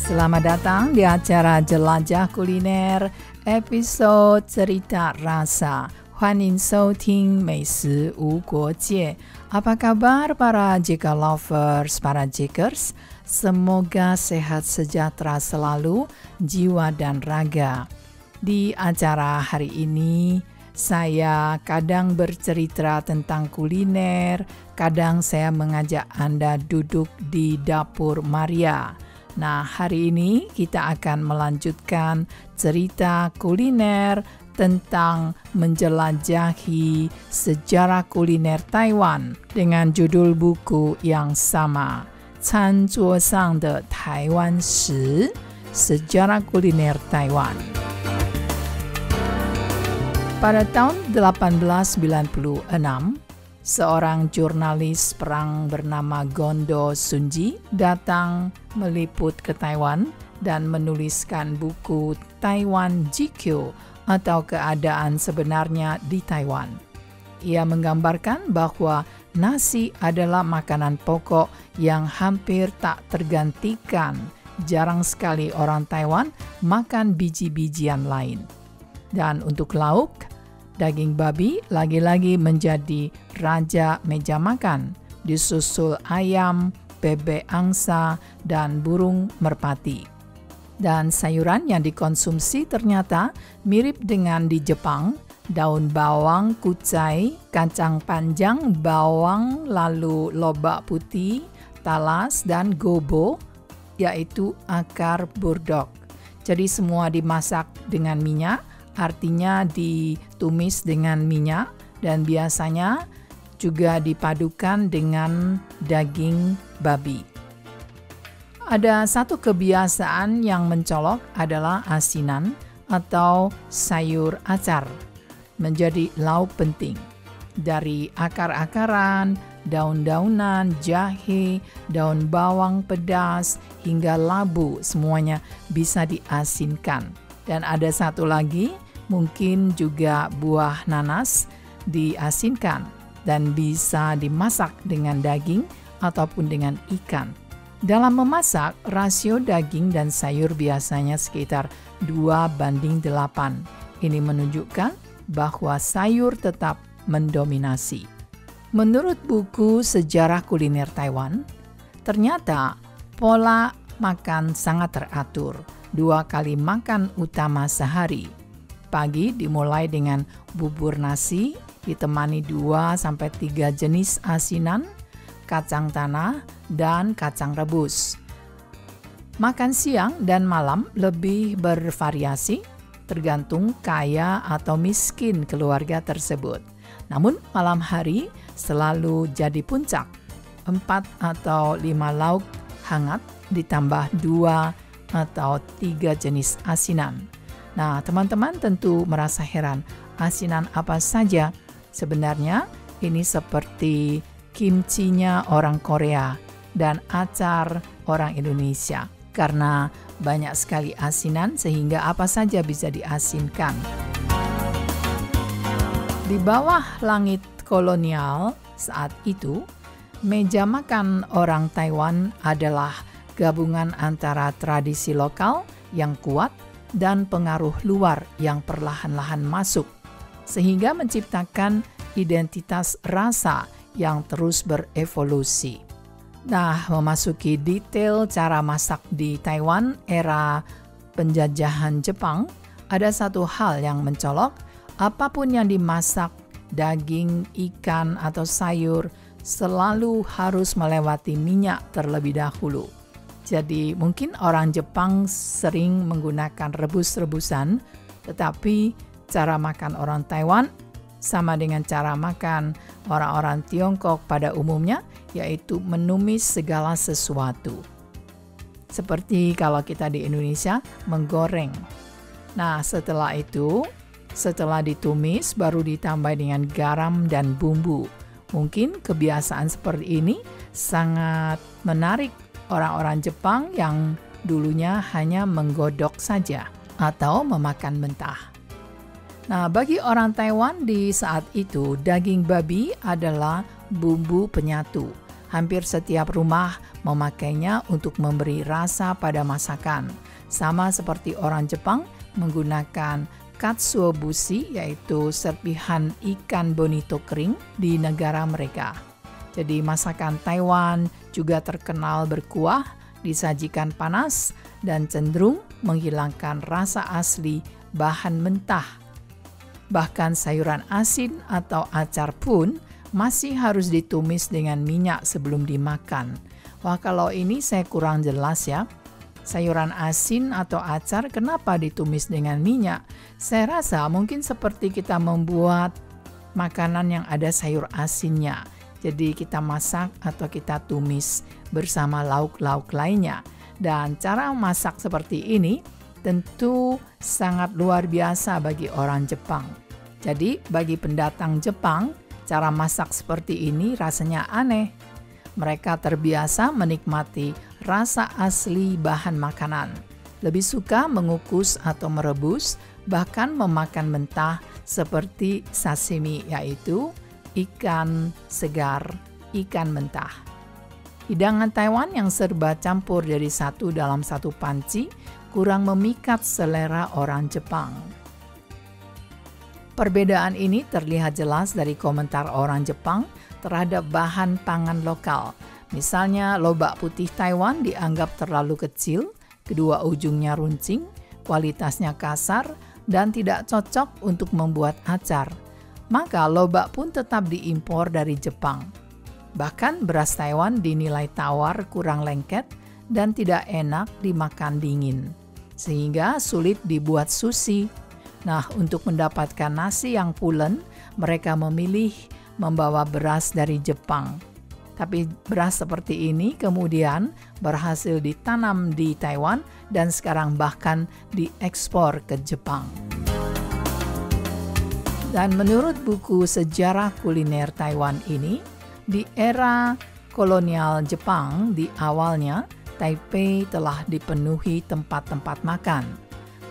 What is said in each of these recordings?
Selamat datang di acara Jelajah Kuliner episode Cerita Rasa. 欢迎收听美食无国界. Apa kabar para Jika lovers, para Jikers? Semoga sehat sejahtera selalu, jiwa dan raga. Di acara hari ini, saya kadang bercerita tentang kuliner, kadang saya mengajak Anda duduk di dapur Maria. Nah, hari ini kita akan melanjutkan cerita kuliner tentang menjelajahi sejarah kuliner Taiwan dengan judul buku yang sama, 餐桌上的台湾史, Sejarah Kuliner Taiwan. Pada tahun 1896, seorang jurnalis perang bernama Gondo Sunji datang meliput ke Taiwan dan menuliskan buku Taiwan GQ atau keadaan sebenarnya di Taiwan. Ia menggambarkan bahwa nasi adalah makanan pokok yang hampir tak tergantikan. Jarang sekali orang Taiwan makan biji-bijian lain. Dan untuk lauk, daging babi lagi-lagi menjadi raja meja makan, disusul ayam, bebek angsa, dan burung merpati. Dan sayuran yang dikonsumsi ternyata mirip dengan di Jepang, daun bawang, kucai, kacang panjang, bawang, lalu lobak putih, talas, dan gobo, yaitu akar burdok. Jadi semua dimasak dengan minyak, artinya ditumis dengan minyak dan biasanya juga dipadukan dengan daging babi. Ada satu kebiasaan yang mencolok adalah asinan atau sayur acar menjadi lauk penting. Dari akar-akaran, daun-daunan, jahe, daun bawang pedas, hingga labu semuanya bisa diasinkan. Dan ada satu lagi, mungkin juga buah nanas diasinkan dan bisa dimasak dengan daging ataupun dengan ikan. Dalam memasak, rasio daging dan sayur biasanya sekitar 2:8. Ini menunjukkan bahwa sayur tetap mendominasi. Menurut buku Sejarah Kuliner Taiwan, ternyata pola makan sangat teratur. 2 kali makan utama sehari. Pagi dimulai dengan bubur nasi, ditemani 2-3 jenis asinan, kacang tanah, dan kacang rebus. Makan siang dan malam lebih bervariasi, tergantung kaya atau miskin keluarga tersebut. Namun malam hari selalu jadi puncak, 4 atau 5 lauk hangat ditambah 2 atau 3 jenis asinan. Nah, teman-teman tentu merasa heran, asinan apa saja? Sebenarnya ini seperti kimchinya orang Korea dan acar orang Indonesia. Karena banyak sekali asinan sehingga apa saja bisa diasinkan. Di bawah langit kolonial saat itu, meja makan orang Taiwan adalah gabungan antara tradisi lokal yang kuat dan pengaruh luar yang perlahan-lahan masuk, sehingga menciptakan identitas rasa yang terus berevolusi. Nah, memasuki detail cara masak di Taiwan era penjajahan Jepang, ada satu hal yang mencolok, apapun yang dimasak, daging, ikan, atau sayur, selalu harus melewati minyak terlebih dahulu. Jadi mungkin orang Jepang sering menggunakan rebus-rebusan, tetapi cara makan orang Taiwan sama dengan cara makan orang-orang Tiongkok pada umumnya, yaitu menumis segala sesuatu. Seperti kalau kita di Indonesia menggoreng. Nah, setelah itu, setelah ditumis baru ditambah dengan garam dan bumbu. Mungkin kebiasaan seperti ini sangat menarik orang-orang Jepang yang dulunya hanya menggodok saja atau memakan mentah. Nah, bagi orang Taiwan di saat itu, daging babi adalah bumbu penyatu. Hampir setiap rumah memakainya untuk memberi rasa pada masakan. Sama seperti orang Jepang menggunakan katsuobushi, yaitu serpihan ikan bonito kering di negara mereka. Jadi masakan Taiwan juga terkenal berkuah, disajikan panas, dan cenderung menghilangkan rasa asli bahan mentah. Bahkan sayuran asin atau acar pun masih harus ditumis dengan minyak sebelum dimakan. Wah, kalau ini saya kurang jelas ya. Sayuran asin atau acar kenapa ditumis dengan minyak? Saya rasa mungkin seperti kita membuat makanan yang ada sayur asinnya. Jadi kita masak atau kita tumis bersama lauk-lauk lainnya. Dan cara masak seperti ini tentu sangat luar biasa bagi orang Jepang. Jadi bagi pendatang Jepang, cara masak seperti ini rasanya aneh. Mereka terbiasa menikmati rasa asli bahan makanan. Lebih suka mengukus atau merebus, bahkan memakan mentah seperti sashimi, yaitu ikan segar, ikan mentah. Hidangan Taiwan yang serba campur jadi satu dalam satu panci kurang memikat selera orang Jepang. Perbedaan ini terlihat jelas dari komentar orang Jepang terhadap bahan pangan lokal. Misalnya, lobak putih Taiwan dianggap terlalu kecil, kedua ujungnya runcing, kualitasnya kasar, dan tidak cocok untuk membuat acar. Maka lobak pun tetap diimpor dari Jepang. Bahkan beras Taiwan dinilai tawar, kurang lengket, dan tidak enak dimakan dingin, sehingga sulit dibuat sushi. Nah, untuk mendapatkan nasi yang pulen, mereka memilih membawa beras dari Jepang. Tapi beras seperti ini kemudian berhasil ditanam di Taiwan dan sekarang bahkan diekspor ke Jepang. Dan menurut buku Sejarah Kuliner Taiwan ini, di era kolonial Jepang di awalnya, Taipei telah dipenuhi tempat-tempat makan.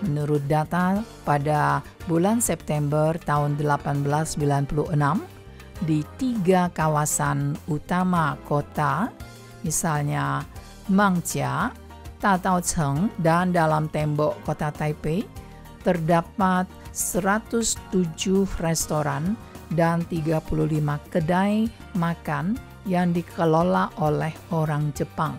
Menurut data pada bulan September tahun 1896, di 3 kawasan utama kota, misalnya Mangjia, Tataocheng, dan dalam tembok kota Taipei, terdapat 107 restoran dan 35 kedai makan yang dikelola oleh orang Jepang.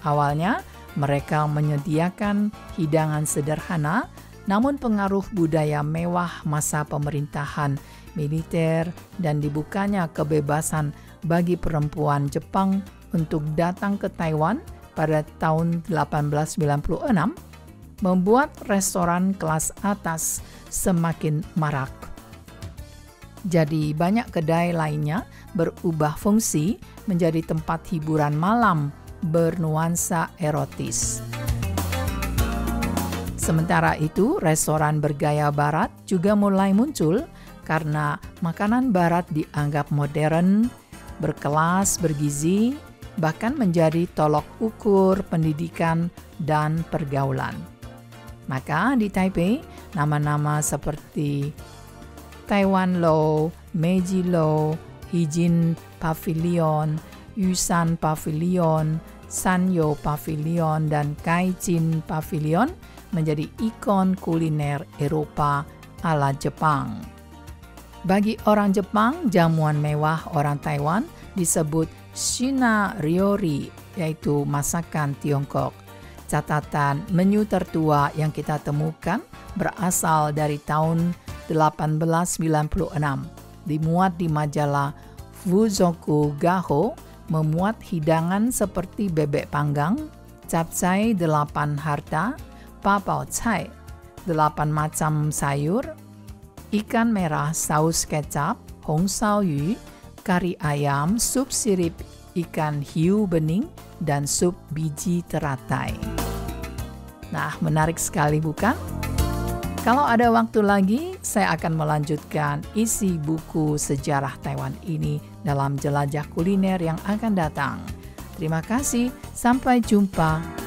Awalnya, mereka menyediakan hidangan sederhana, namun pengaruh budaya mewah masa pemerintahan militer dan dibukanya kebebasan bagi perempuan Jepang untuk datang ke Taiwan pada tahun 1896 membuat restoran kelas atas semakin marak. Jadi banyak kedai lainnya berubah fungsi menjadi tempat hiburan malam bernuansa erotis. Sementara itu, restoran bergaya barat juga mulai muncul karena makanan barat dianggap modern, berkelas, bergizi, bahkan menjadi tolok ukur pendidikan dan pergaulan. Maka di Taipei, nama-nama seperti Taiwan Low, Meiji Low, Hijin Pavilion, Yusan Pavilion, Sanyo Pavilion, dan Kaijin Pavilion menjadi ikon kuliner Eropa ala Jepang. Bagi orang Jepang, jamuan mewah orang Taiwan disebut Shina Ryori, yaitu masakan Tiongkok. Catatan menu tertua yang kita temukan berasal dari tahun 1896, dimuat di majalah Fuzoku Gaho, memuat hidangan seperti bebek panggang, capcay 8 harta, papao cai 8 macam sayur, ikan merah saus kecap, hong sao yu, kari ayam, sup sirip ikan hiu bening, dan sup biji teratai. Nah, menarik sekali bukan? Kalau ada waktu lagi, saya akan melanjutkan isi buku sejarah Taiwan ini dalam jelajah kuliner yang akan datang. Terima kasih, sampai jumpa.